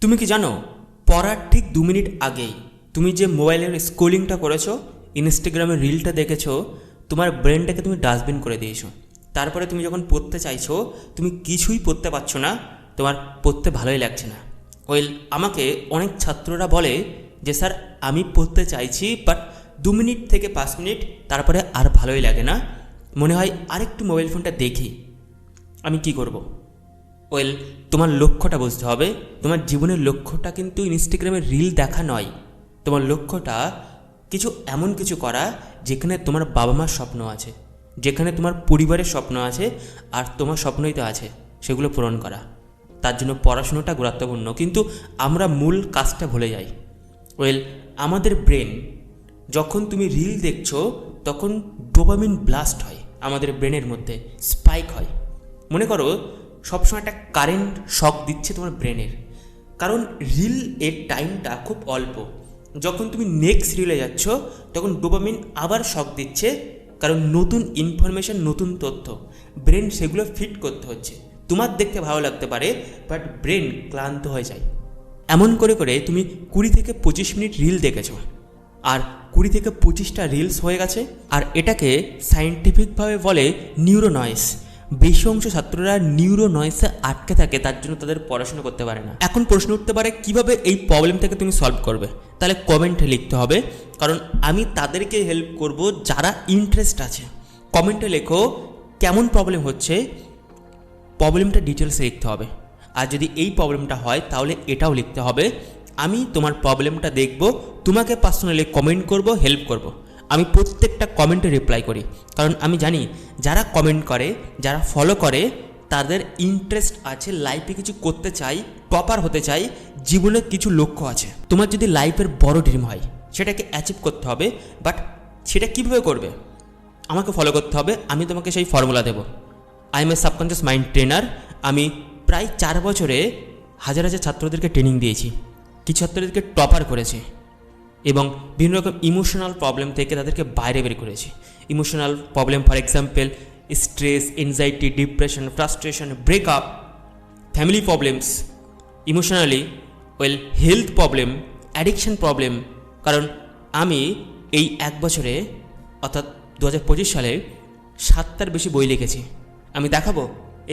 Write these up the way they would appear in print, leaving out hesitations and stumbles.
তুমি কি জানো, পড়ার ঠিক 2 মিনিট আগেই তুমি যে মোবাইলের স্ক্রোলিংটা করেছো, ইনস্টাগ্রামের রিলটা দেখেছো, তোমার ব্রেনটাকে তুমি ডাস্টবিন করে দিয়েছো। তারপরে তুমি যখন পড়তে চাইছো, তুমি কিছুই পড়তে পারছো না, তোমার পড়তে ভালোই লাগছে না। আমাকে অনেক ছাত্ররা বলে যে স্যার আমি পড়তে চাইছি, বাট 2 মিনিট থেকে 5 মিনিট তারপরে আর ভালোই লাগে না, মনে হয় আরেকটু মোবাইল ফোনটা দেখি। আমি কি করব? তোমার লক্ষ্যটা বুঝতে হবে। তোমার জীবনের লক্ষ্যটা কিন্তু ইনস্টাগ্রামের রিল দেখা নয়। তোমার লক্ষ্যটা এমন কিছু করা যেখানে তোমার বাবা মার স্বপ্ন আছে, যেখানে তোমার পরিবারের স্বপ্ন আছে, আর তোমার স্বপ্নই তো আছে, সেগুলো পূরণ করা। তার জন্য পড়াশুনোটা গুরুত্বপূর্ণ, কিন্তু আমরা মূল কাজটা ভুলে যাই। আমাদের ব্রেন, যখন তুমি রিল দেখছো তখন ডোপামিন ব্লাস্ট হয়, আমাদের ব্রেনের মধ্যে স্পাইক হয়। মনে করো সবসময় একটা কারেন্ট শক দিচ্ছে তোমার ব্রেনের, কারণ রিল এর টাইমটা খুব অল্প। যখন তুমি নেক্সট রিলে যাচ্ছ তখন ডোপামিন আবার শক দিচ্ছে, কারণ নতুন ইনফরমেশন, নতুন তথ্য, ব্রেন সেগুলো ফিট করতে হচ্ছে। তোমার দেখতে ভালো লাগতে পারে, বাট ব্রেন ক্লান্ত হয়ে যায়। এমন করে করে তুমি 20 থেকে 25 মিনিট রিল দেখেছো, আর 20 থেকে 25টা রিলস হয়ে গেছে। আর এটাকে সায়েন্টিফিকভাবে বলে নিউরো নয়েজ। বেশি অংশ ছাত্ররা নিউরো নয়েসে আটকে থাকে, তার জন্য তাদের পড়াশোনা করতে পারে না। এখন প্রশ্ন উঠতে পারে কিভাবে এই প্রবলেমটাকে তুমি সলভ করবে? তাহলে কমেন্টে লিখতে হবে, কারণ আমি তাদেরকে হেল্প করব যারা ইন্টারেস্ট আছে। কমেন্টে লেখো কেমন প্রবলেম হচ্ছে, প্রবলেমটা ডিটেলসে লিখতে হবে। আর যদি এই প্রবলেমটা হয় তাহলে এটাও লিখতে হবে। আমি তোমার প্রবলেমটা দেখব, তোমাকে পার্সোনালি কমেন্ট করব, হেল্প করব। আমি প্রত্যেকটা কমেন্টে রিপ্লাই করি, কারণ আমি জানি যারা কমেন্ট করে, যারা ফলো করে, তাদের ইন্টারেস্ট আছে, লাইফে কিছু করতে চাই, প্রপার হতে চাই, জীবনে কিছু লক্ষ্য আছে। তোমার যদি লাইফের বড় ড্রিম হয়, সেটাকে অ্যাচিভ করতে হবে, বাট সেটা কীভাবে করবে? আমাকে ফলো করতে হবে, আমি তোমাকে সেই ফর্মুলা দেবো। I M A subconscious mind trainer. আমি প্রায় 4 বছরে হাজার হাজার ছাত্রদেরকে ট্রেনিং দিয়েছি, কিছু ছাত্রদেরকে টপার করেছি, এবং বিভিন্ন রকম ইমোশনাল প্রবলেম থেকে তাদেরকে বাইরে বের করেছি। Emotional problem, for example stress, anxiety, depression, frustration, breakup, family problems, emotionally health problem, addiction problem. কারণ আমি এই 1 বছরে, অর্থাৎ 2025 সালে 7টার বেশি বই লিখেছি। আমি দেখাবো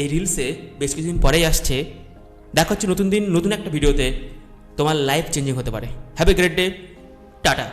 এই রিলসে, বেশ কিছুদিন পরেই আসছে। দেখা হচ্ছে নতুন দিন, নতুন একটা ভিডিওতে। তোমার লাইফ চেঞ্জিং হতে পারে। Have a great day. Tata.